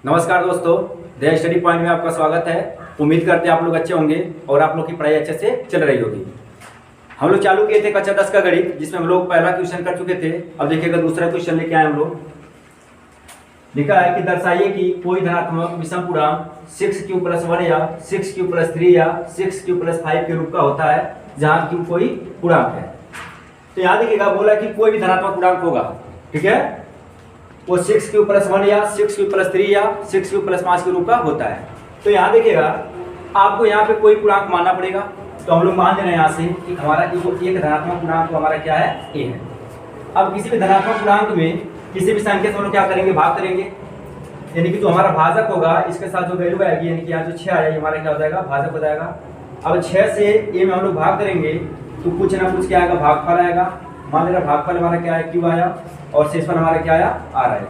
नमस्कार दोस्तों, the study point में आपका स्वागत है। उम्मीद करते हैं आप लोग अच्छे होंगे और आप लोग की पढ़ाई अच्छे से चल रही होगी। हम लोग चालू किए थे कक्षा 10 का गणित, जिसमें हम लोग पहला क्वेश्चन कर चुके थे। अब देखिएगा दूसरा क्वेश्चन लेके आए हम लोग। लिखा है कि दर्शाइए कि कोई धनात्मक विषम पूर्णांक 6q + 1 या 6q + 3 या 6q + 5 के रूप का होता है, जहाँ q कोई पूर्णांक है। तो यहाँ देखिएगा बोला कि कोई भी धनात्मक पूर्णांक होगा, ठीक है, वो 6q + 1 या 6q + 3 या 6q + 5 के रूप का होता है। तो यहाँ देखिएगा आपको यहाँ पे कोई पूर्णांक मानना पड़ेगा। तो हम लोग मान ले रहे हैं यहाँ से कि हमारा जो एक धनात्मक पूर्णांक तो हमारा क्या है, a है। अब किसी भी धनात्मक पूर्णांक में किसी भी संख्या से हम लोग क्या करेंगे, भाग करेंगे। यानी कि जो हमारा भाजक होगा इसके साथ जो वैल्यू आएगी, यानी कि यहाँ जो 6 आया ये हमारा क्या हो जाएगा, भाजक हो जाएगा। अब 6 से a में हम लोग भाग करेंगे तो कुछ ना कुछ क्या आएगा, भागफल आएगा। मान ले रहा भागफल हमारा क्या है, q आया, और शेषफल हमारा क्या आया, r आया।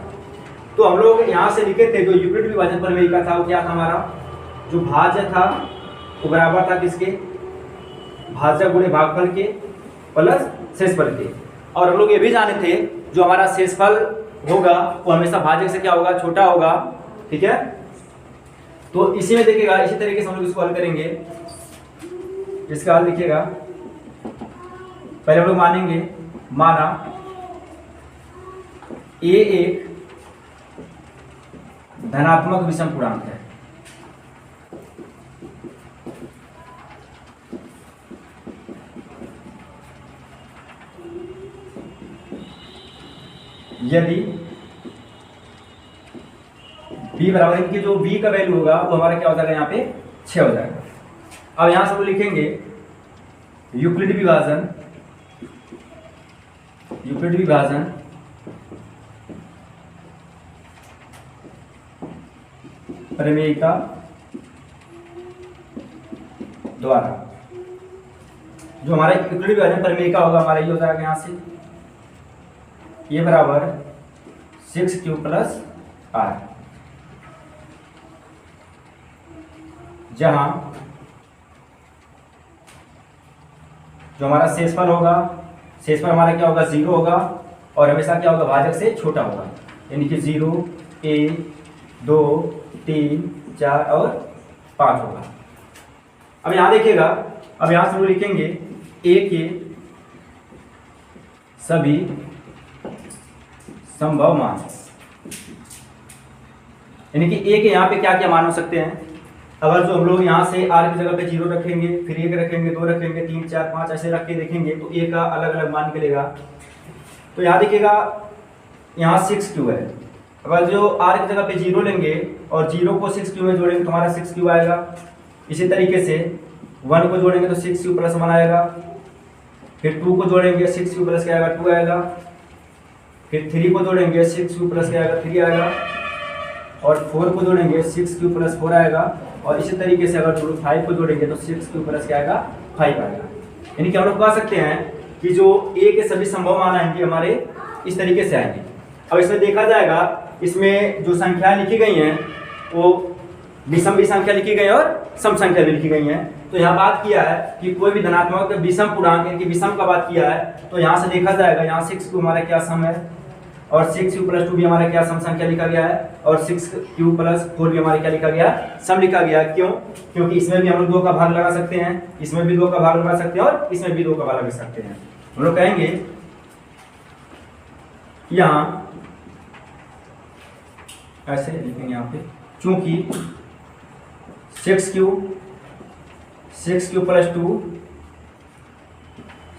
तो हम लोग यहाँ से लिखे थे जो यूक्लिड विभाजन प्रमेय का था, वो क्या था, हमारा जो भाज्य था वो बराबर था किसके, भाज्य गुणे भागफल के प्लस शेषफल के। और हम लोग ये भी जाने थे जो हमारा शेषफल होगा वो हमेशा भाजक से क्या होगा, छोटा होगा, ठीक है। तो इसी में देखिएगा, इसी तरीके से हम लोग इसको हल करेंगे। इसका हल लिखिएगा, पहले हम लोग मानेंगे, माना a एक धनात्मक विषम पूर्णांक है। यदि b बराबर, इनकी जो b का वैल्यू होगा वो हमारा क्या हो जाएगा, यहाँ पे 6 हो जाएगा। अब यहां से हम लिखेंगे यूक्लिड विभाजन, यूक्लिड विभाजन प्रमेय का द्वारा, जो हमारा यूक्लिड विभाजन प्रमेय का होगा हमारा ये हो जाएगा यहाँ से, ये बराबर 6q + r, जहां जो हमारा शेषफल होगा, शेषफल हमारा क्या होगा, 0 होगा, और हमेशा क्या होगा, भाजक से छोटा होगा। यानी कि 0, 1, 2, 3, 4 और 5 होगा। अब यहां देखिएगा, अब यहां से हम लिखेंगे a के सभी संभव मान, यानी कि a के यहाँ पे क्या क्या मान हो सकते हैं। अगर जो हम लोग यहाँ से r की जगह पे 0 रखेंगे, फिर 1 रखेंगे, 2 रखेंगे, 3, 4, 5 ऐसे रख के देखेंगे तो a का अलग अलग मान निकलेगा। तो यहाँ देखिएगा, यहाँ 6q है। अगर जो r की जगह पे 0 लेंगे और 0 को 6q में जोड़ेंगे तो हमारा 6q आएगा। इसी तरीके से 1 को जोड़ेंगे तो 6q + 1 आएगा, फिर 2 को जोड़ेंगे 6q + क्या आएगा, 2 आएगा, फिर 3 को जोड़ेंगे 6q + क्या आएगा, 3 आएगा, और 4 को जोड़ेंगे 6q + 4 आएगा, और इसी तरीके से अगर 5 को जोड़ेंगे तो 6q + क्या आएगा, 5 आएगा। यानी कि हम लोग कह सकते हैं कि जो a के सभी संभव मान आएंगे हमारे इस तरीके से आएंगे। अब इसमें देखा जाएगा, इसमें जो संख्याएं लिखी गई हैं वो विषम भी संख्या लिखी गई है और सम संख्या भी लिखी गई है। तो यहाँ बात किया है कि कोई भी धनात्मक विषम पूर्णांक, यानी कि विषम का बात किया है। तो यहाँ से देखा जाएगा, यहाँ 6q हमारा क्या सम है, और 6q + 2 भी हमारा क्या सम संख्या लिखा गया है, और 6q + 4 भी हमारा क्या लिखा गया, सम लिखा गया। क्यों? क्योंकि इसमें भी हम लोग 2 का भाग लगा सकते हैं, इसमें भी 2 का भाग लगा सकते हैं, और इसमें भी 2 का भाग लगा सकते हैं। हम लोग कहेंगे यहाँ ऐसे लिखेंगे, यहाँ पे चूंकि 6q + 2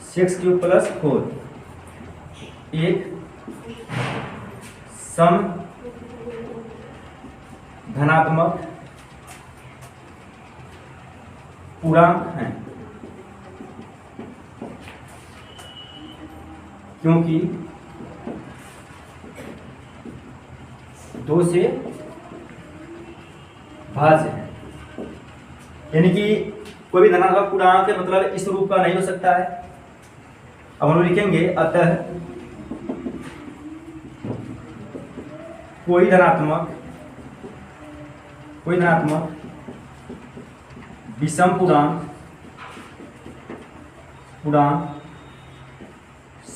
6q + 4 एक सम धनात्मक पूर्णांक है, क्योंकि 2 से भाज्य है। यानी कि कोई भी धनात्मक पूर्णांक मतलब इस रूप का नहीं हो सकता है। अब हम लिखेंगे, अतः कोई धनात्मक विषम पूर्णांक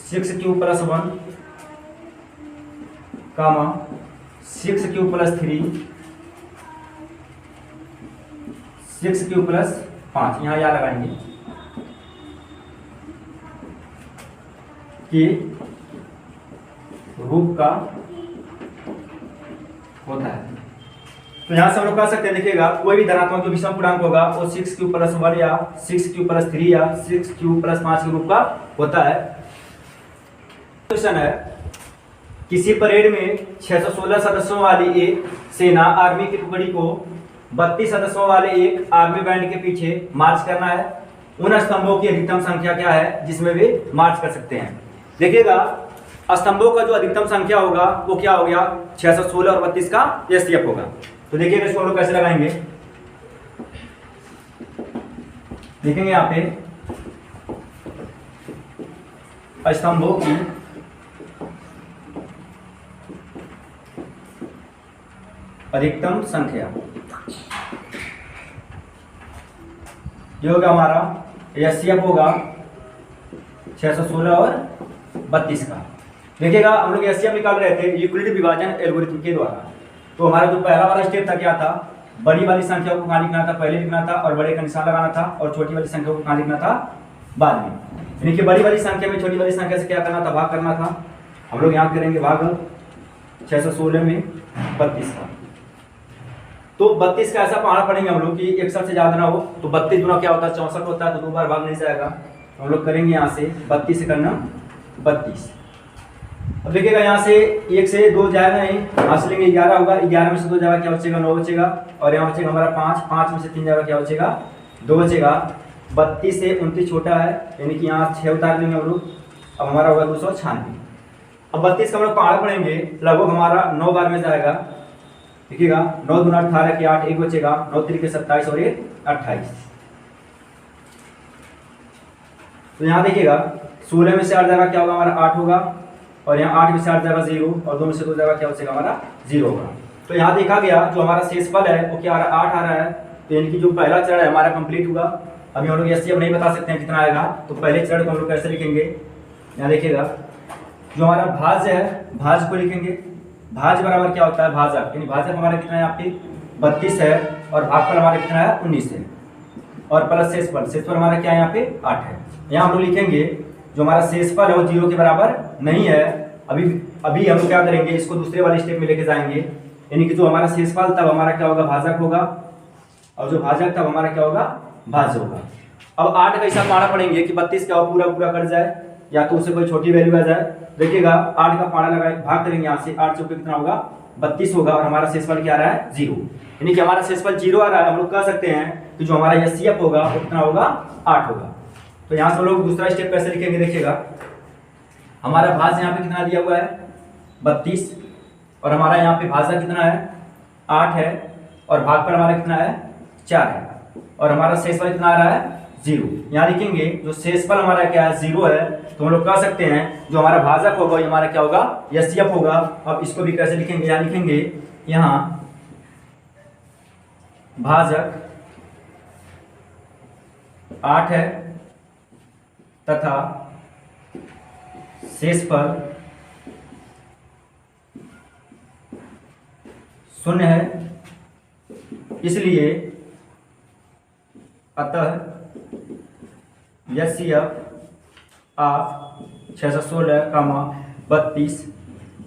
6q + 1, 6q + 3 6 क्यू प्लस 5, यहाँ याद लगाएंगे कि रूप का होता है। तो यहां से हम लोग कह सकते हैं, देखिएगा कोई भी धनात्मक जो विषम पूर्णांक होगा वो 6 क्यू प्लस 1 या 6 क्यू प्लस 3 या 6 क्यू प्लस 5 के रूप का होता है। क्वेश्चन है, किसी परेड में 616 सदस्यों वाली एक सेना आर्मी की टुकड़ी को 32 सदस्यों वाले एक आर्मी बैंड के पीछे मार्च करना है। उन स्तंभों की अधिकतम संख्या क्या है जिसमें वे मार्च कर सकते हैं। देखिएगा स्तंभों का जो अधिकतम संख्या होगा वो क्या हो गया, 616 और 32 का एचसीएफ होगा। तो देखिएगा इसको हम लोग कैसे लगाएंगे, देखेंगे यहाँ पे स्तंभों की अधिकतम संख्या, ये होगा हमारा एचसीएफ होगा 616 और 32 का। देखिएगा हम लोग एचसीएफ निकाल रहे थे यूक्लिड विभाजन एल्गोरिथम के द्वारा। तो हमारा जो पहला वाला स्टेप था क्या था, बड़ी वाली संख्या को कहाँ लिखना था, पहले लिखना था और बड़े का निशान लगाना था, और छोटी वाली संख्या को कहाँ लिखना था, बाद में। यानी कि बड़ी वाली संख्या में छोटी वाली संख्या से क्या करना था, भाग करना था। हम लोग यहाँ करेंगे भाग 616 में 32 का। तो 32 का ऐसा पहाड़ पढ़ेंगे हम लोग कि 61 से ज्यादा ना हो। तो 32 गुना क्या होता है, 64 होता है, तो 2 बार भाग नहीं जाएगा। तो हम लोग करेंगे यहाँ से 32 से करना 32। अब देखिएगा यहाँ से 1 से 2 जाएगा नहीं, यहाँ से लेंगे 11 होगा, 11 में से 2 जाएगा क्या बचेगा, 9 बचेगा, और यहाँ बचेगा हमारा 5, 5 में से 3 जाएगा क्या बचेगा, 2 बचेगा। 32 से 29 छोटा है, यानी कि यहाँ 6 उतार लेंगे हम लोग। अब हमारा होगा 296। अब 32 का हम लोग पहाड़ पढ़ेंगे, लगभग हमारा 9 बार में जाएगा। देखिएगा 9 दूना 18 के 8, 1 बचेगा, 9 3 27 और 1 28। तो यहाँ देखिएगा 16 में से 8 जाएगा क्या होगा, हमारा 8 होगा, और यहाँ 8 में से 8 जाएगा 0, और 2 में से 2 जाएगा क्या बचेगा, हमारा 0 होगा। तो यहाँ देखा गया जो हमारा शेषफल है वो क्या आ रहा है, 8 आ रहा है। तो इनकी जो पहला चरण है हमारा कंप्लीट हुआ। अभी हम लोग एचसीएफ नहीं बता सकते हैं कितना आएगा, तो पहले चरण को हम लोग कैसे लिखेंगे, यहाँ देखिएगा जो हमारा भाज्य है, भाज्य को लिखेंगे। भाज्य बराबर क्या होता है, भाजक, यानी भाजक हमारा कितना है, यहाँ पे 32 है, और भागफल हमारा कितना है, 19 है, और प्लस शेषफल, शेषफल हमारा क्या है, यहाँ पे 8 है। यहाँ हम लोग लिखेंगे जो हमारा शेषफल है वो 0 के बराबर नहीं है। अभी हम क्या करेंगे, इसको दूसरे वाले स्टेप में लेके जाएंगे, यानी कि जो हमारा शेषफल तब हमारा क्या होगा, भाजक होगा, और जो भाजक तब हमारा क्या होगा, भाज्य होगा। अब 8 का ऐसा पाड़ा पड़ेंगे कि 32 क्या हो, पूरा पूरा कट जाए, या तो उससे कोई छोटी वैल्यू आ जाए। देखिएगा 8 का पाड़ा लगाए, भाग करेंगे यहाँ से, 8 चौके कितना होगा, 32 होगा, और हमारा शेषफल क्या आ रहा है, 0, यानी कि हमारा शेषफल 0 आ रहा है। हम लोग कह सकते हैं कि जो हमारा एचसीएफ होगा वो कितना होगा, 8 होगा। तो यहाँ से हम लोग दूसरा स्टेप कैसे लिखेंगे, देखिएगा हमारा भाज्य यहाँ पे कितना दिया हुआ है, 32, और हमारा यहाँ पे भाज्य कितना है, 8 है, और भागफल हमारा कितना है, 4 है, और हमारा शेषफल कितना आ रहा है, 0। यहाँ लिखेंगे जो शेषफल हमारा क्या है, 0 है, तो हम लोग कह सकते हैं जो हमारा भाजक होगा ये हमारा क्या होगा, एचसीएफ होगा। अब इसको भी कैसे लिखेंगे, यहाँ लिखेंगे यहाँ भाजक 8 है तथा शेषफल 0 है, इसलिए अतः एचसीएफ आप 616, 32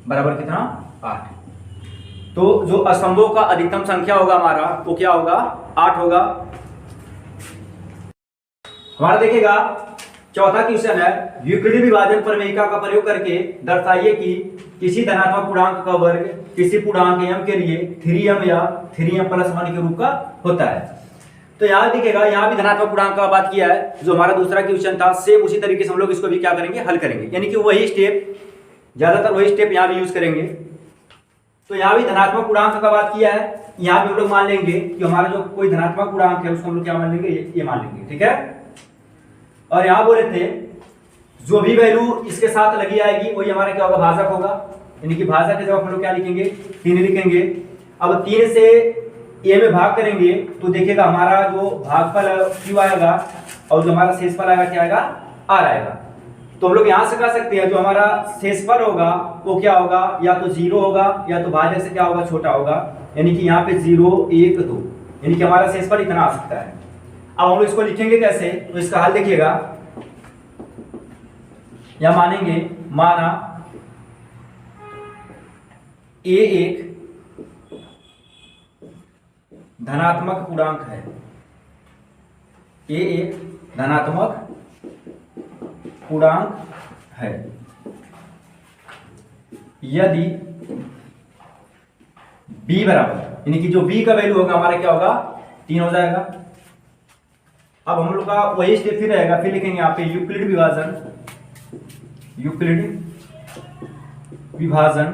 बराबर कितना, 8। तो जो स्तंभों का अधिकतम संख्या होगा हमारा वो क्या होगा, 8 होगा। हमारा देखिएगा चौथा क्वेश्चन है, यूक्लिडी विभाजन प्रमेयिका का प्रयोग करके दर्शाइए कि किसी धनात्मक पूर्णांक का वर्ग किसी पूर्णांक m के लिए 3m या 3m + 1 के रूप का होता है। तो यहाँ देखिएगा यहाँ भी धनात्मक पूर्णांक का बात किया है, जो हमारा दूसरा क्वेश्चन था, सेम उसी तरीके से हम लोग इसको भी क्या करेंगे, हल करेंगे, यानी कि वही स्टेप, ज्यादातर वही स्टेप यहाँ भी यूज करेंगे। तो यहाँ भी धनात्मक पूर्णांक का बात किया है, यहाँ भी हम लोग मान लेंगे कि हमारा जो कोई धनात्मक पूर्णांक है उसको हम लोग क्या मान लेंगे, ये मान लेंगे, ठीक है। और यहाँ बोले थे जो भी वैल्यू इसके साथ लगी आएगी वही हमारा क्या होगा, भाजक होगा, यानी कि भाजक के जगह हम लोग क्या लिखेंगे, 3 लिखेंगे। अब 3 से ए में भाग करेंगे तो देखिएगा हमारा जो भागफल क्यू आएगा, और जो हमारा शेषफल आएगा क्या आएगा, आर आएगा। तो हम लोग यहाँ से कह सकते हैं जो हमारा शेषफल होगा वो क्या होगा, या तो 0 होगा, या तो भाजक से क्या होगा, छोटा होगा, यानी कि यहाँ पे 0, 1, 2, यानी कि हमारा शेषफल इतना आ सकता है। अब हम लोग इसको लिखेंगे कैसे, तो इसका हल देखिएगा, या मानेंगे, माना ए एक धनात्मक पूर्णांक है, ए एक धनात्मक पूर्णांक है यदि b बराबर, यानी कि जो b का वैल्यू होगा हमारा क्या होगा, 3 हो जाएगा। अब हम लोग का वही स्टेप फिर रहेगा, फिर लिखेंगे यहाँ पे यूक्लिड विभाजन, यूक्लिड विभाजन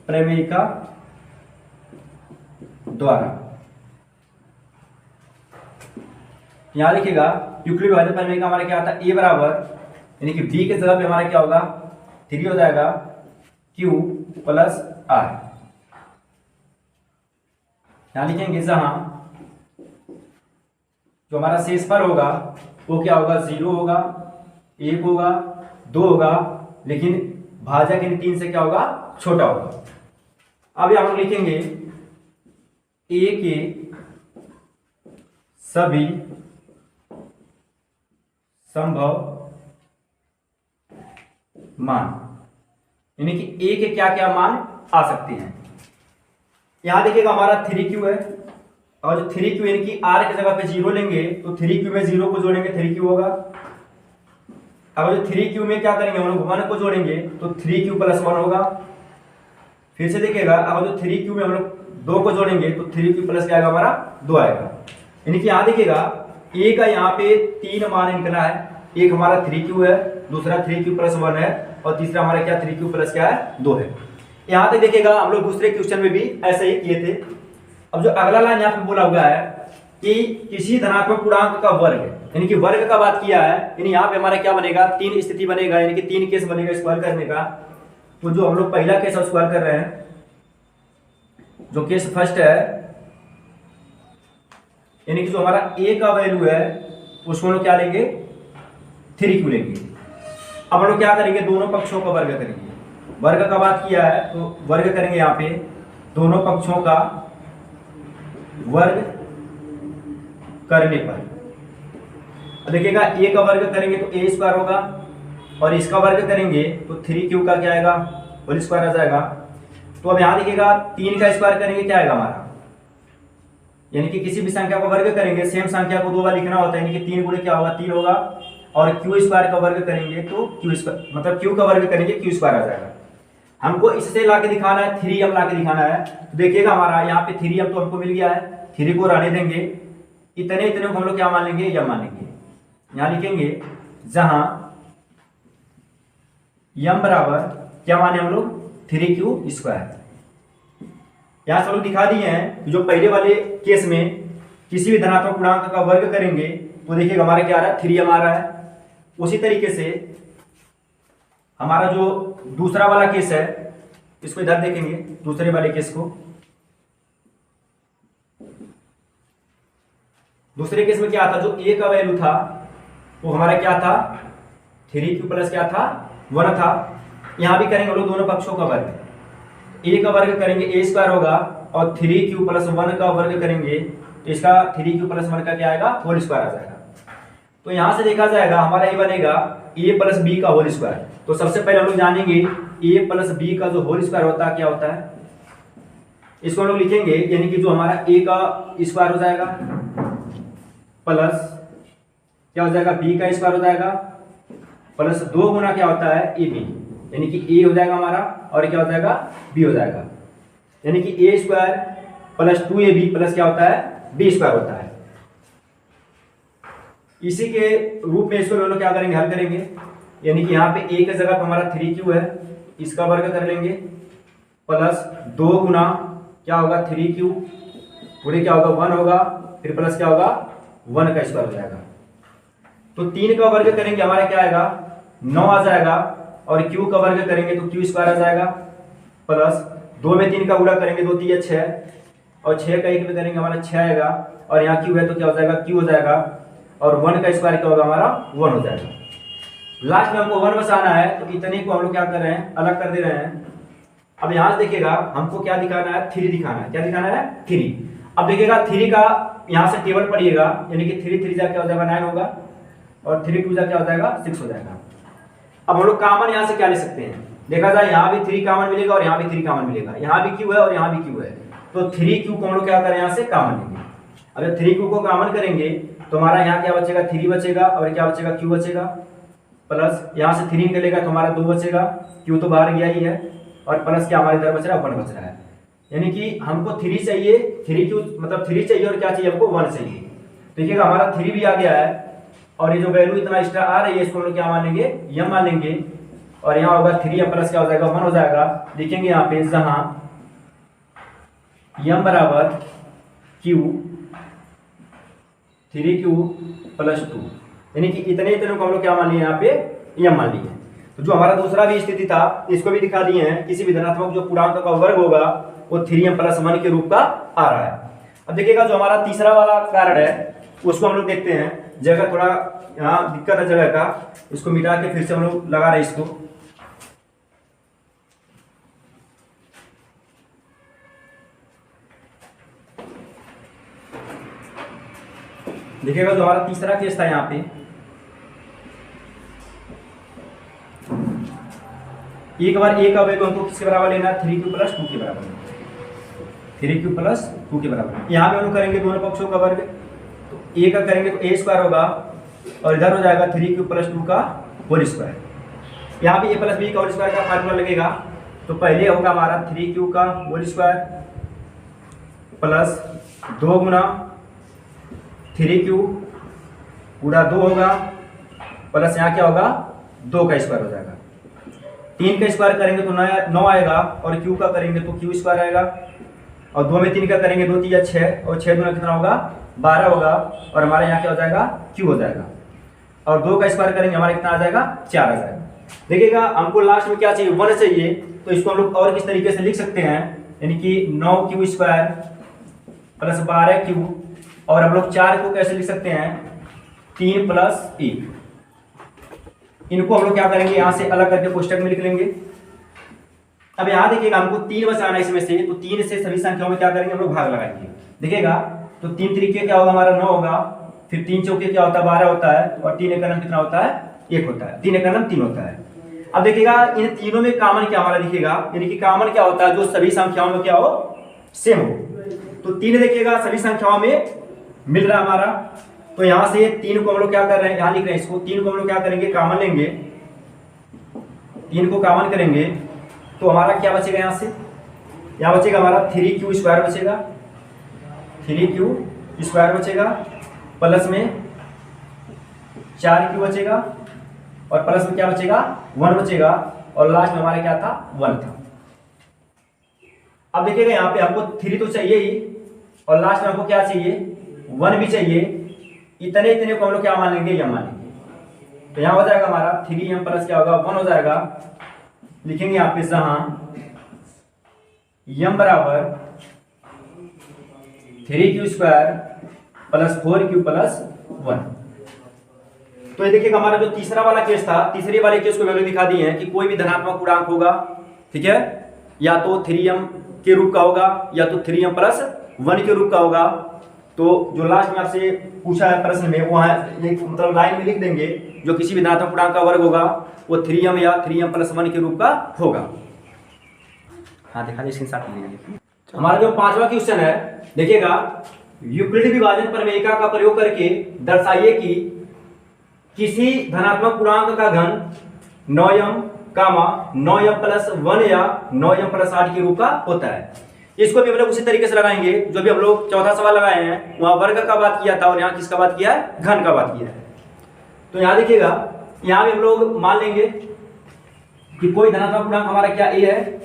प्रमेयिका द्वारा। यहां लिखिएगा यूक्लिड विभाजन प्रमेयिका हमारा क्या आता है, a बराबर, यानी कि b के जगह पे हमारा क्या होगा, 3 हो जाएगा, q प्लस r। यहां लिखेंगे जहां जो हमारा शेषफल होगा वो क्या होगा, 0 होगा, 1 होगा, 2 होगा, लेकिन भाजक इन 3 से क्या होगा, छोटा होगा। अब यहां हम लिखेंगे a के सभी संभव मान, यानी कि a के क्या क्या मान आ सकते हैं। यहां देखिएगा हमारा 3q है, और जो 3q यानी कि r की जगह पे 0 लेंगे तो 3q में 0 को जोड़ेंगे 3q होगा। अब जो 3q में क्या करेंगे, हम लोग 1 को जोड़ेंगे तो 3q प्लस 1 होगा। फिर से देखिएगा, अब जो 3q में हम लोग 2 को जोड़ेंगे तो 3q प्लस क्या आएगा, हमारा 2 आएगा। यानी कि यहाँ देखिएगा a का यहाँ पे 3 मान निकला है, एक हमारा 3q है, दूसरा 3q प्लस 1 है, और तीसरा हमारा क्या 3q प्लस क्या है, 2 है। यहाँ तक देखिएगा हम लोग दूसरे क्वेश्चन में भी ऐसे ही किए थे। अब जो अगला लाइन यहाँ पे बोला हुआ है कि किसी धनात्मक पूर्णांक का वर्ग, यानी कि वर्ग का बात किया है, यानी यहाँ पे हमारा क्या बनेगा, 3 स्थिति बनेगा, यानी कि 3 केस बनेगा स्क्वायर करने का। तो जो हम लोग पहला केस स्क्वायर कर रहे हैं, जो केस फर्स्ट है, यानी कि जो हमारा a का वैल्यू है उसको हम लोग क्या लेंगे, 3q लेंगे। अब हम लोग क्या करेंगे, दोनों पक्षों का वर्ग करेंगे। वर्ग का बात किया है तो वर्ग करेंगे, यहाँ पे दोनों पक्षों का वर्ग करने पर देखिएगा a का वर्ग करेंगे तो a स्क्वायर होगा, और इसका वर्ग करेंगे तो 3q का क्या आएगा, होल स्क्वायर आ जाएगा। तो अब यहाँ देखिएगा 3 का स्क्वायर करेंगे क्या आएगा हमारा, यानी कि किसी भी संख्या को वर्ग करेंगे, सेम संख्या को 2 बार लिखना होता है, यानी कि 3 गुणे क्या होगा, 3 होगा, और क्यू स्क्वायर का वर्ग करेंगे तो क्यू स्क्वायर, मतलब क्यू का वर्ग करेंगे क्यू स्क्वायर आ जाएगा। हमको इससे लाके दिखाना है, 3m लाके दिखाना है। तो देखिएगा हमारा यहाँ पे 3m तो हमको मिल गया है, 3 को रहने देंगे, इतने इतने को हम लोग क्या मान लेंगे, यम मान लेंगे। यहाँ लिखेंगे जहां यम बराबर क्या माने हम लोग, 3q स्क्वायर। यहाँ से लोग दिखा दिए हैं जो पहले वाले केस में किसी भी धनात्मक पूर्णांक का वर्ग करेंगे तो देखिएगा हमारा क्या आ रहा है, 3m आ रहा है। उसी तरीके से हमारा जो दूसरा वाला केस है, इसको इधर देखेंगे, दूसरे वाले केस को। दूसरे केस में क्या था, जो a का वैल्यू था वो हमारा क्या था, 3q प्लस क्या था, 1 था। यहां भी करेंगे हम लोग दोनों पक्षों का वर्ग, a का वर्ग करेंगे a स्क्वायर होगा, और 3q प्लस 1 का वर्ग करेंगे तो इसका 3q प्लस 1 का क्या आएगा, होल स्क्वायर आ जाएगा। तो यहां से देखा जाएगा हमारा ये बनेगा a प्लस b का होल स्क्वायर। तो सबसे पहले हम लोग जानेंगे a प्लस b का जो होल स्क्वायर होता है क्या होता है, इसको हम लोग लिखेंगे, यानी कि जो हमारा a का स्क्वायर हो जाएगा प्लस क्या हो जाएगा, b का स्क्वायर हो जाएगा, प्लस 2 गुना क्या होता है, ab, यानी कि a हो जाएगा हमारा, और क्या हो जाएगा, b हो जाएगा, यानी कि a square plus 2ab plus क्या होता है, b स्क्वायर होता है। इसी के रूप में इसको हम लोग क्या करेंगे, हल करेंगे, यानी कि यहाँ पे a की जगह पे हमारा 3q है, इसका वर्ग कर लेंगे, प्लस 2 गुना क्या होगा, 3q पूरे क्या होगा, 1 होगा, फिर प्लस क्या होगा, 1 का स्क्वायर हो जाएगा। तो 3 का वर्ग करेंगे हमारा क्या आएगा, 9 आ जाएगा, और q का वर्ग करेंगे तो q स्क्वायर आ जाएगा, प्लस 2 में 3 का गुणा करेंगे 2 3 6, और 6 का 1 में करेंगे हमारा 6 आएगा, और यहाँ q है तो क्या हो जाएगा, q हो जाएगा, और 1 का स्क्वायर क्या होगा हमारा, 1 हो जाएगा। लास्ट में हमको 1 बसाना है, तो इतने को हम लोग क्या कर रहे हैं, अलग कर दे रहे हैं। अब यहाँ से देखिएगा हमको क्या दिखाना है, 3 दिखाना है। क्या दिखाना है? 3। अब देखिएगा 3 का यहाँ से टेबल पढ़िएगा, यानी कि 3 3 जा क्या हो जाएगा 9 होगा, और 3 2 जा क्या हो जाएगा 6 हो जाएगा। अब हम लोग कॉमन यहाँ से क्या ले सकते हैं, देखा जाए यहाँ भी 3 कॉमन मिलेगा और यहाँ भी 3 कॉमन मिलेगा, यहाँ भी क्यू है और यहाँ भी क्यू है, तो 3 क्यू को हम लोग क्या करें यहाँ से कॉमन लेंगे। अब जब 3 क्यू को कॉमन करेंगे तो हमारा यहाँ क्या बचेगा, 3 बचेगा, और क्या बचेगा, क्यू बचेगा, प्लस यहाँ से 3 निकलेगा तो हमारा 2 बचेगा, क्यू तो बाहर गया ही है, और प्लस क्या हमारे इधर बच रहा है 1 बच रहा है। यानी कि हमको 3 चाहिए, 3 क्यू मतलब 3 चाहिए, और क्या चाहिए हमको 1 चाहिए। देखिएगा हमारा 3 भी आ गया है, और ये जो वैल्यू इतना एक्स्ट्रा आ रही है इसको हम लोग क्या मान लेंगे, यम मान लेंगे, और यहाँ होगा 3 प्लस क्या हो जाएगा 1 हो जाएगा। लिखेंगे यहाँ पे जहां यम बराबर क्यू 3q प्लस 2, यानी कि इतने इतने को हम लोग क्या मान लिए यहाँ पे यम मान लिए। तो जो हमारा दूसरा भी स्थिति था इसको भी दिखा दिए हैं, किसी भी धनात्मक जो पूर्णांक का वर्ग होगा वो 3m प्लस 1 के रूप का आ रहा है। अब देखिएगा जो हमारा तीसरा वाला कारण है उसको हम लोग देखते हैं। जगह थोड़ा यहाँ दिक्कत है जगह का, इसको मिटा के फिर से हम लोग लगा रहे इसको। देखिएगा जो हमारा तीसरा केस था यहाँ पे, एक बार एक अवयव हमको किसके बराबर लेना है, 3q प्लस 2 के बराबर, 3q प्लस 2 के बराबर। यहाँ पे हम लोग करेंगे दोनों पक्षों का वर्ग, तो a का करेंगे तो a स्क्वायर होगा, और इधर हो जाएगा 3q प्लस 2 का होल स्क्वायर। यहाँ भी a प्लस b का होल स्क्वायर का फार्मूला लगेगा, तो पहले होगा हमारा 3q का होल स्क्वायर प्लस 2 गुना 3q पूरा 2 होगा, प्लस यहाँ क्या होगा 2 का स्क्वायर हो जाएगा। 3 का स्क्वायर करेंगे तो 9 आएगा, और q का करेंगे तो q स्क्वायर आएगा, और 2 में 3 का करेंगे 2 3 6, और 6 दूना कितना होगा 12 होगा, और हमारे यहाँ क्या हो जाएगा q हो जाएगा, और 2 का स्क्वायर करेंगे हमारे कितना आ जाएगा 4 आ जाएगा। देखिएगा हमको लास्ट में क्या चाहिए 1 चाहिए, तो इसको हम लोग और किस तरीके से लिख सकते हैं, यानी कि 9q स्क्वायर प्लस 12q, और हम लोग 4 को कैसे लिख सकते हैं 3 प्लस 1। इनको हम लोग क्या करेंगे यहाँ से अलग करके कोष्टक में लिख लेंगे। अब यहाँ देखिएगा हमको 3 बचाना है इसमें से, तो 3 से सभी संख्याओं में क्या करेंगे हम लोग भाग लगाएंगे। देखिएगा तो 3 तरीके क्या होगा हमारा 9 होगा, फिर 3 चौके क्या होता है 12 होता है, और 3 एकम कितना होता है 1 होता है, 3 एकम 3 होता है। अब देखिएगा इन तीनों में कॉमन क्या हमारा दिखेगा, यानी कि कॉमन क्या होता है जो सभी संख्याओं में क्या हो सेम हो। तो 3 देखिएगा सभी संख्याओं में मिल रहा है हमारा, तो यहां से 3 को हम लोग क्या कर रहे हैं यहां लिख रहे हैं इसको, 3 को हम लोग क्या करेंगे कॉमन लेंगे, 3 को कॉमन करेंगे तो हमारा क्या बचेगा यहाँ से, यहाँ बचेगा हमारा 3q स्क्वायर बचेगा, 3q स्क्वायर बचेगा, प्लस में 4q बचेगा, और प्लस में क्या बचेगा 1 बचेगा, और लास्ट में हमारा क्या था 1 था। अब देखिएगा यहाँ पे हमको 3 तो चाहिए ही, और लास्ट में हमको क्या चाहिए 1 भी चाहिए। इतने इतने को हम लोग क्या मान लेंगे यम मान लेंगे, तो यहाँ हो जाएगा हमारा 3m प्लस क्या होगा 1 हो जाएगा। लिखेंगे यहाँ पे जहां यम बराबर 3q square plus 4q plus 1। तो ये देखिएगा हमारा जो तीसरा वाला केस था, तीसरे वाले केस को वैल्यू दिखा दी है कि कोई भी धनात्मक पूर्णांक होगा, ठीक है, या तो 3m के रूप का होगा या तो 3m प्लस 1 के रूप का होगा। तो जो लास्ट में आपसे पूछा है प्रश्न में वहां मतलब लाइन में लिख देंगे, जो किसी भी धनात्मक पूर्णांक का वर्ग होगा वो 3m या 3m प्लस 1 के रूप का होगा। हाँ दिखा दीजिए स्क्रीनशॉट लीजिए। हमारा जो 5वां क्वेश्चन है, देखिएगा यूक्लिड विभाजन प्रमेयिका का प्रयोग करके दर्शाइए कि किसी धनात्मक पूर्णांक का घन 9m 9m प्लस 1 या 9m प्लस 8 के रूप का होता है। इसको भी हम लोग उसी तरीके से लगाएंगे जो भी हम लोग चौथा सवाल लगाए हैं, वहां वर्ग का बात किया था और यहाँ किसका बात किया है घन का बात किया है। तो यहाँ देखिएगा यहाँ भी हम लोग मान लेंगे कि कोई धनात्मक पूर्णांक हमारा क्या a है,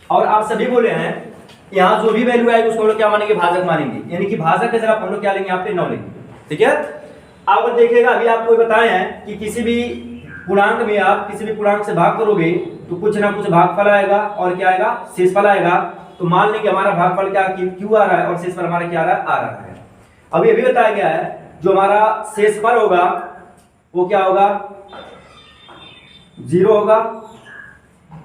और आप सभी बोले हैं यहाँ जो भी वैल्यू आएगी उसको हम लोग क्या मानेंगे भाजक मानेंगे, यानी कि भाजक के जगह हम लोग क्या लेंगे यहाँ पे 9 लेंगे, ठीक है। अब देखिएगा अभी आपको बताए हैं कि किसी भी पूर्णांक में आप किसी भी पूर्णांक से भाग करोगे तो कुछ ना कुछ भागफल आएगा और क्या आएगा शेषफल आएगा। तो मान लेंगे हमारा भागफल क्या क्यू आ रहा है और शेषफल हमारा क्या आ रहा है। अभी अभी बताया गया है जो हमारा शेषफल होगा वो क्या होगा 0 होगा,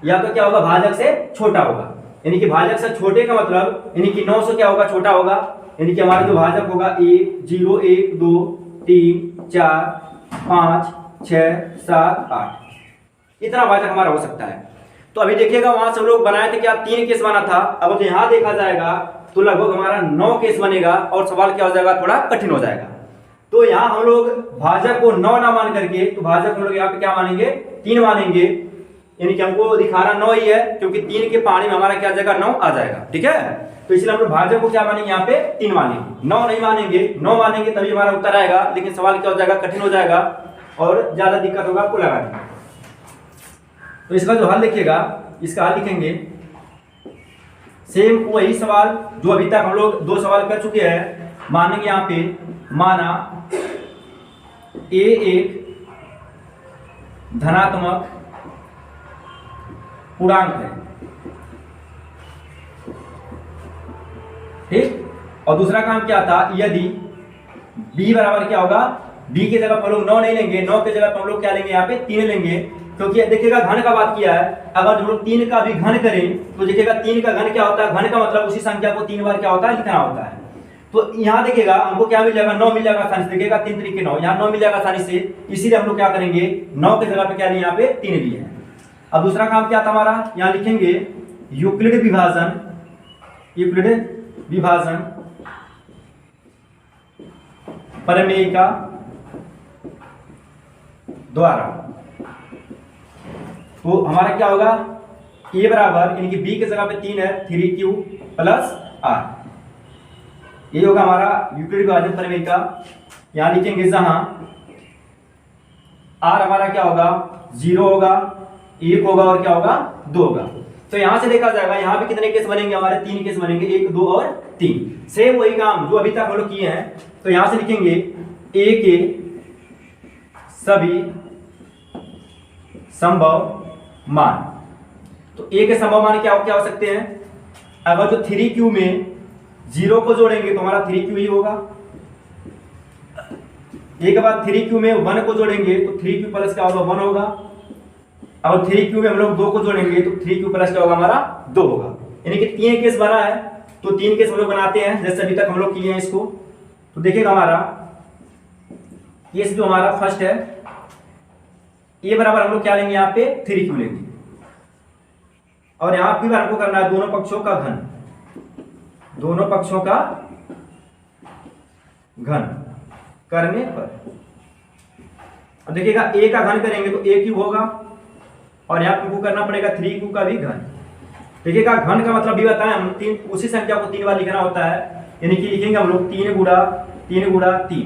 या तो क्या होगा भाजक से छोटा होगा, यानी कि भाजक से छोटे का मतलब यानी कि 9 से क्या होगा छोटा होगा, यानी कि हमारा जो भाजक होगा 1 0 1 2 3 4 5 6 7 8 इतना भाजक हमारा हो सकता है। तो अभी देखिएगा वहां से हम लोग बनाए थे क्या 3 केस बना था, अब जो यहाँ देखा जाएगा तो लगभग हमारा 9 केस बनेगा और सवाल क्या हो जाएगा थोड़ा कठिन हो जाएगा। तो यहाँ हम लोग भाजक को 9 ना मान करके तो भाजक हम लोग यहाँ पे क्या मानेंगे 3 मानेंगे, यानी कि हमको दिखाना 9 ही है क्योंकि 3 के पानी में हमारा क्या आ जाएगा 9 आ जाएगा, ठीक है। तो इसलिए हम लोग भाजक को क्या मानेंगे यहाँ पे 3 मानेंगे, 9 नहीं मानेंगे, 9 मानेंगे तभी हमारा उत्तर आएगा, लेकिन सवाल क्या हो जाएगा कठिन हो जाएगा और ज्यादा दिक्कत होगा आपको लगाने। तो इसका जो हल लिखिएगा, इसका हल लिखेंगे सेम वही सवाल जो अभी तक हम लोग 2 सवाल कर चुके हैं, मानेंगे यहाँ पे माना ए एक धनात्मक पूर्णांक है, ठीक। और दूसरा काम क्या था, यदि b बराबर क्या होगा, b की जगह पर हम लोग 9 नहीं लेंगे, 9 की जगह पर हम लोग क्या लेंगे यहाँ पे 3 लेंगे, क्योंकि देखिएगा घन का बात किया है, अगर हम लोग 3 का भी घन करें तो देखिएगा 3 का घन क्या होता है, घन का मतलब उसी संख्या को 3 बार क्या होता है लिखना होता है। तो यहाँ देखिएगा हमको क्या मिल जाएगा 9 मिल जाएगा आसानी से, देखिएगा 3 3 के 9, यहाँ 9 मिल जाएगा आसानी से, इसीलिए हम लोग क्या करेंगे 9 की जगह पे क्या लिए यहाँ पे 3 लिए हैं। अब दूसरा काम क्या था हमारा, यहाँ लिखेंगे यूक्लिड विभाजन, यूक्लिड विभाजन प्रमेय का द्वारा। तो हमारा क्या होगा a बराबर यानी कि b की जगह पे 3 है 3q प्लस r, ये होगा हमारा यूक्लिड विभाजन प्रमेय का। यहां लिखेंगे जहां r हमारा क्या होगा 0 होगा, 1 होगा और क्या होगा 2 होगा। तो यहां से देखा जाएगा यहां भी कितने केस बनेंगे, हमारे 3 केस बनेंगे, 1 2 और 3, सेम वही काम जो अभी तक हम लोग किए हैं। तो यहां से लिखेंगे a के सभी संभव मान। तो a के संभव मान क्या हो सकते हैं, अगर जो 3q में 0 को जोड़ेंगे तो हमारा 3q ही होगा, एक बार 3q में 1 को जोड़ेंगे तो 3q प्लस क्या होगा 1 होगा, और 3q में हम लोग 2 को जोड़ेंगे तो 3q प्लस क्या होगा हमारा 2 होगा। यानी कि 3 केस बना है, तो 3 केस हम लोग बनाते हैं जैसे अभी तक हम लोग किए हैं इसको। तो देखिएगा हमारा केस जो हमारा फर्स्ट है, a बराबर हम लोग क्या लेंगे यहाँ पे 3q लेंगे, और यहां भी हमको करना है दोनों पक्षों का घन, दोनों पक्षों का घन करने पर। अब देखिएगा a का घन करेंगे तो a क्यूब होगा, और यहाँ हमको करना पड़ेगा 3q का भी घन। देखिएगा घन का मतलब भी बताएं हम, 3 उसी संख्या को 3 बार लिखना होता है, यानी कि लिखेंगे हम लोग 3 गुणा 3,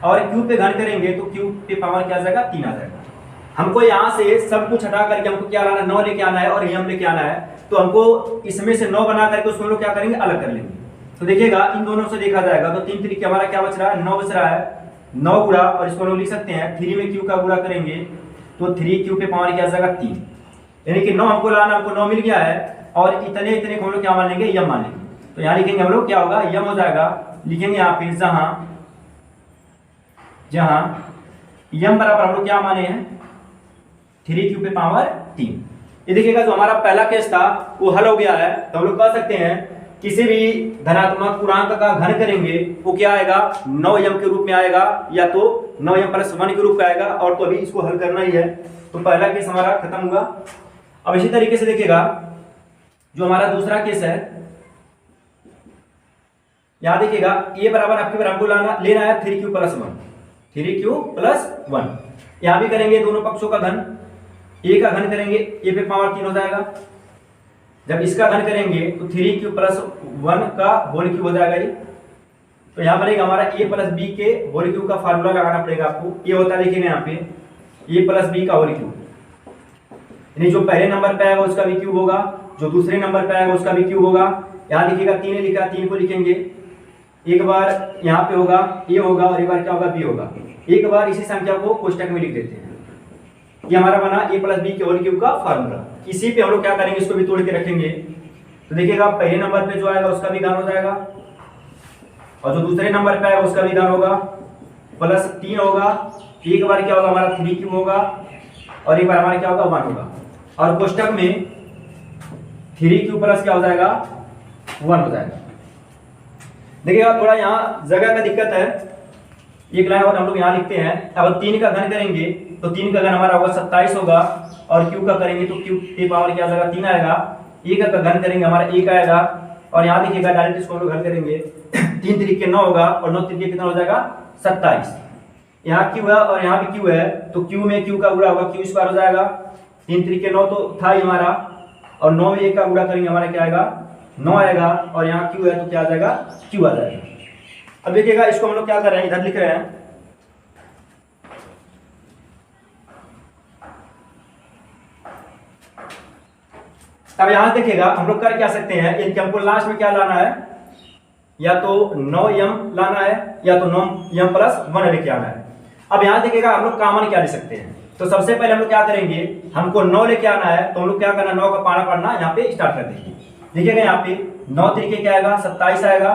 और क्यूब पे घन करेंगे तो क्यूब पे पावर क्या आ जाएगा 3 आ जाएगा। हमको यहाँ से सब कुछ हटा करके हमको क्या लाना है 9 लेके आना है और यम लेके आना है, तो हमको इसमें से 9 बना करके उसको लोग क्या करेंगे अलग कर लेंगे। तो देखिएगा इन दोनों से देखा जाएगा तो 3 3 हमारा क्या बच रहा है 9 बच रहा है, 9 गुणा, और इसको लोग लिख सकते हैं 3 में क्यू का गुणा करेंगे तो 3q पे पावर क्या आ जाएगा 3, यानी कि 9 हमको लाना, हमको 9 मिल गया है, और इतने इतने को हम लोग क्या मान लेंगे यम मान लेंगे। तो यहाँ लिखेंगे हम लोग क्या होगा यम हो जाएगा, लिखेंगे यहाँ पे जहां यम बराबर हम लोग क्या माने हैं 3q पे पावर 3। ये देखिएगा जो हमारा पहला केस था वो हल हो गया है। तो हम लोग कह सकते हैं किसी भी धनात्मक पूर्णांक का घन करेंगे वो क्या आएगा 9m के रूप में आएगा, या तो 9m प्लस 1 के रूप में आएगा, और तो अभी इसको हल करना ही है। तो पहला केस हमारा खत्म हुआ। अब इसी तरीके से देखिएगा जो हमारा दूसरा केस है, यहां देखिएगा a बराबर आपके बराबर को लेना है 3q प्लस 1, 3q प्लस 1। यहां भी करेंगे दोनों पक्षों का घन, a का घन करेंगे a पे पावर 3 हो जाएगा, जब इसका घन करेंगे तो 3q प्लस 1 का होल क्यूब हो जाएगा ये। तो यहाँ बनेगा हमारा a प्लस b के होल क्यूब का फार्मूला लगाना पड़ेगा आपको, ये होता है लिखेंगे यहाँ पे a प्लस b का होल क्यूब, यानी जो पहले नंबर पे आएगा उसका भी क्यूब होगा, जो दूसरे नंबर पे आएगा उसका भी क्यूब होगा। यहाँ लिखिएगा 3 लिखा, 3 को लिखेंगे, एक बार यहाँ पे होगा a होगा और एक बार क्या होगा b होगा, एक बार इसी संख्या को कोष्टक में लिख देते हैं। ये हमारा बना a प्लस b के होल क्यूब का फार्मूला। इसी पे हम लोग क्या करेंगे इसको भी तोड़ के रखेंगे। तो देखिएगा पहले नंबर पे जो आएगा उसका भी घन हो जाएगा, और जो दूसरे नंबर पे आएगा उसका भी घन होगा, प्लस 3 होगा, एक बार क्या होगा हमारा 3q होगा, और एक बार हमारा क्या होगा 1 होगा। और कोष्टक में 3q प्लस क्या हो जाएगा 1 हो जाएगा। देखिएगा थोड़ा यहाँ जगह का दिक्कत है, एक लाइन और हम लोग यहाँ लिखते हैं। अब 3 का घन करेंगे तो 3 का घन हमारा होगा 27 होगा, और q का करेंगे तो q की पावर क्या जाएगा 3 आएगा। a का घन करेंगे हमारा 1 आएगा, और यहाँ देखिएगा डायरेक्ट इसको हम लोग घन करेंगे 3 3 9 होगा, और 9 3 कितना हो जाएगा 27। यहाँ q है और यहाँ भी q है, तो q में q का गुणा होगा q स्क्वायर हो जाएगा। 3 3 9 तो था ही हमारा, और 9 में 1 का गुणा करेंगे हमारा क्या आएगा 9 आएगा, और यहाँ q है तो क्या आ जाएगा q आ जाएगा। अब देखिएगा इसको हम लोग क्या कर रहे हैं, इधर लिख रहे हैं। अब यहां देखिएगा हम लोग कर क्या सकते हैं, इनके हमको लास्ट में क्या लाना है, या तो 9m लाना है या तो 9m प्लस 1 लेके आना है। अब यहां देखिएगा हम लोग कॉमन क्या ले सकते हैं, तो सबसे पहले हम लोग क्या करेंगे, हमको 9 लेके आना है, तो हम लोग क्या करना 9 का पाना पढ़ना यहाँ पे स्टार्ट कर देंगे। देखिएगा यहाँ पे 9 तरीके क्या आएगा 27 आएगा,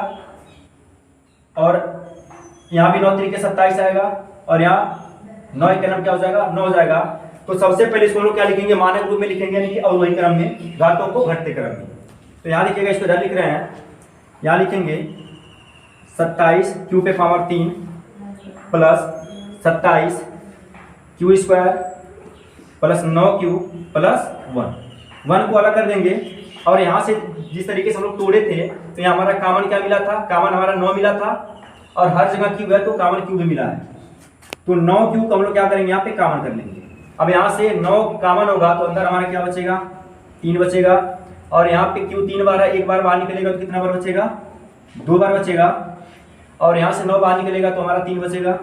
और यहाँ भी 9 तरीके 27 आएगा, और यहाँ 9 एक क्रम क्या हो जाएगा 9 हो जाएगा। तो सबसे पहले इसको लोग क्या लिखेंगे, मानक रूप में लिखेंगे, यानी कि अवरोही क्रम में, घातों को घटते क्रम में। तो यहाँ लिखिएगा, इसको इधर लिख रहे हैं, यहाँ लिखेंगे 27 q पे power 3 plus 27 q square plus 9q plus 1 को अलग कर देंगे। और यहाँ से जिस तरीके से हम लोग तोड़े थे, तो यहाँ हमारा कॉमन क्या मिला था, कॉमन हमारा 9 मिला था, और हर जगह q है तो कॉमन q भी मिला है, तो 9q को हम लोग क्या करेंगे यहाँ पे कॉमन कर लेंगे। अब यहाँ से 9 कॉमन होगा तो अंदर हमारा क्या बचेगा 3 बचेगा, और यहाँ पे q 3 बार है, एक बार बाहर निकलेगा तो कितना बार बचेगा 2 बार बचेगा, और यहाँ से 9 बाहर निकलेगा तो हमारा 3 बचेगा,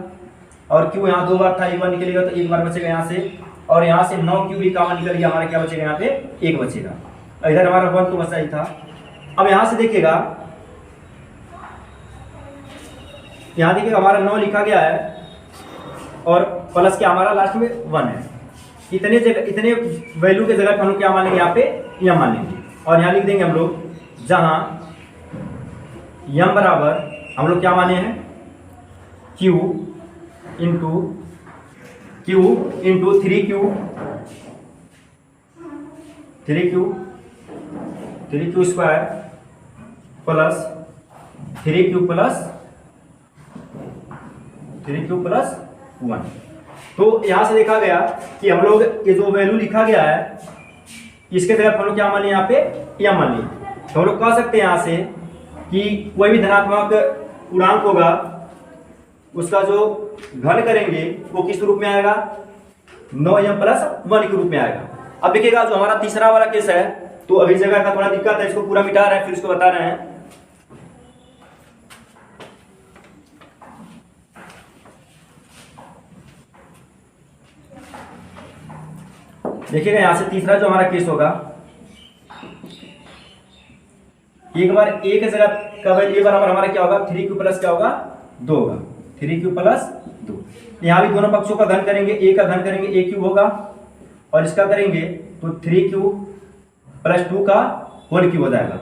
और q यहाँ 2 बार था, एक बार निकलेगा तो 1 बार बचेगा यहाँ से, और यहाँ से 9q भी कॉमन निकल गया, हमारा क्या बचेगा यहाँ पे 1 बचेगा। इधर हमारा 1 तो बचा ही था। अब यहाँ से देखिएगा, यहाँ देखिएगा हमारा 9 लिखा गया है, और प्लस क्या हमारा लास्ट में 1 है। इतने जगह, इतने वैल्यू के जगह हम लोग क्या मान लेंगे यहाँ पे यम मान लेंगे, और यहाँ लिख देंगे हम लोग, जहाँ यम बराबर हम लोग क्या माने हैं q into 3q square plus 3q plus 1। तो यहां से देखा गया कि हम लोग ये जो वैल्यू लिखा गया है, इसके जगह हम लोग क्या मान लिए यहाँ पे यम मान लिए। तो हम लोग कह सकते हैं यहाँ से कि कोई भी धनात्मक पूर्णांक होगा, उसका जो घन करेंगे वो किस रूप में आएगा 9m प्लस 1 के रूप में आएगा। अब देखिएगा जो हमारा तीसरा वाला केस है, तो अभी जगह का थोड़ा दिक्कत है, इसको पूरा मिटा रहे हैं फिर इसको बता रहे हैं। देखिएगा यहां से तीसरा जो हमारा केस होगा, एक बार एक जगह का वैल्यू बराबर हमारा क्या होगा 3q प्लस क्या होगा 2 होगा, 3q प्लस 2। यहाँ भी दोनों पक्षों का घन करेंगे, a का घन करेंगे a क्यूब होगा, और इसका करेंगे तो 3q प्लस 2 का होल क्यूब हो जाएगा।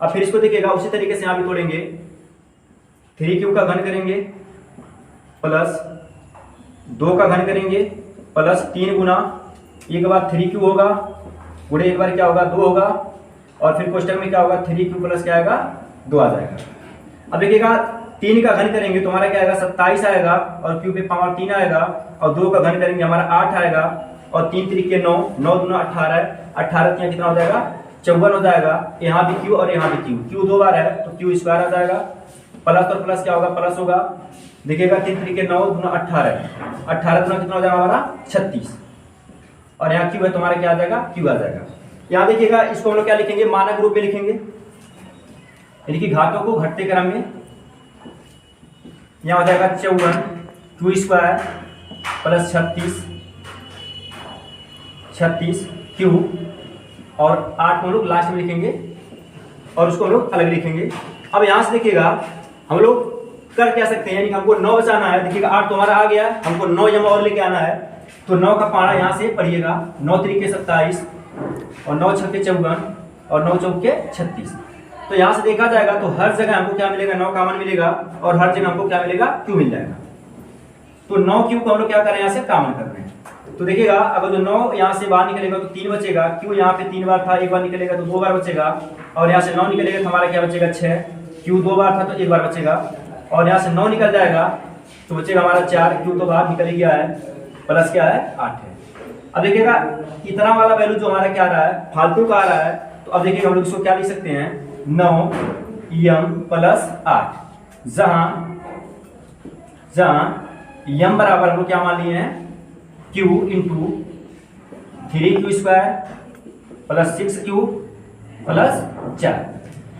अब फिर इसको देखिएगा उसी तरीके से यहाँ भी तोड़ेंगे, 3q का घन करेंगे प्लस 2 का घन करेंगे प्लस 3 गुना, एक बार 3q होगा गुणे एक बार क्या होगा 2 होगा, और फिर क्वेश्चन में क्या होगा 3q प्लस क्या आएगा 2 आ जाएगा। अब देखिएगा 3 का घन करेंगे तो हमारा क्या आएगा 27 आएगा, और q पे पावर 3 आएगा, और 2 का घन करेंगे हमारा 8 आएगा, और 3 तरीके 9, 9 दूना 18, 18 यहाँ कितना हो जाएगा 54 हो जाएगा। यहाँ भी q और यहाँ भी q 2 बार है तो q स्क्वायर आ जाएगा, प्लस और प्लस क्या होगा प्लस होगा। देखिएगा 3 तरीके 9 दूना 18, 18 दूना कितना हो जाएगा हमारा 36, और यहाँ q है तो हमारा क्या आ जाएगा q आ जाएगा। यहाँ देखिएगा इसको हम लोग क्या लिखेंगे मानक रूप में लिखेंगे, यानी कि घातों को घटते क्रम में। यहाँ हो जाएगा 54 q स्क्वायर प्लस 36 q, और 8 को हम लोग लास्ट में लिखेंगे, और उसको हम लोग अलग लिखेंगे। अब यहाँ से देखिएगा हम लोग कर क्या सकते हैं, यानी कि हमको 9 बचाना है। देखिएगा 8 तो हमारा आ गया, हमको 9 जमा और लेके आना है, तो 9 का पारा यहाँ से पढ़िएगा, 9 तरीके 27, और 9 छक्के 54, और 9 चौके 36। तो यहाँ से देखा जाएगा तो हर जगह हमको क्या मिलेगा 9 कॉमन मिलेगा, और हर जगह हमको क्या मिलेगा q मिल जाएगा। तो 9q को हम लोग क्या कर रहे हैं यहाँ से कॉमन कर रहे हैं, तो देखिएगा अगर जो 9 यहाँ से बाहर निकलेगा तो 3 बचेगा, क्यू यहाँ पे 3 बार था, एक बार निकलेगा तो 2 बार बचेगा, और यहाँ से 9 निकलेगा तो हमारा क्या बचेगा 6, क्यू 2 बार था तो 1 बार बचेगा, और यहाँ से 9 निकल जाएगा तो बचेगा हमारा 4, क्यू तो बाहर निकल गया है, प्लस क्या है 8 है। अब देखिएगा इतना वाला वैल्यू जो हमारा क्या आ रहा है, फालतू का आ रहा है, तो अब देखिएगा हम लोग इसको क्या लिख सकते हैं 9m प्लस 8, जहाँ m बराबर हम लोग क्या मान लिए हैं q into 3q square plus 6q plus 4।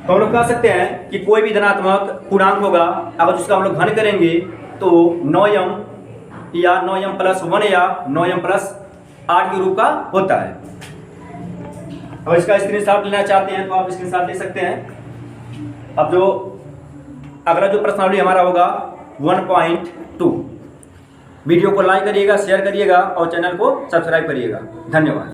तो हम लोग कह सकते हैं कि कोई भी धनात्मक पूर्णांक होगा अगर उसका हम लोग घन करेंगे तो 9m या 9m प्लस 1 या 9m प्लस 8 के रूप का होता है। अब इसका स्क्रीनशॉट लेना चाहते हैं तो आप स्क्रीनशॉट ले सकते हैं। अब जो अगला जो प्रश्नावली हमारा होगा 1.2। वीडियो को लाइक करिएगा, शेयर करिएगा और चैनल को सब्सक्राइब करिएगा। धन्यवाद।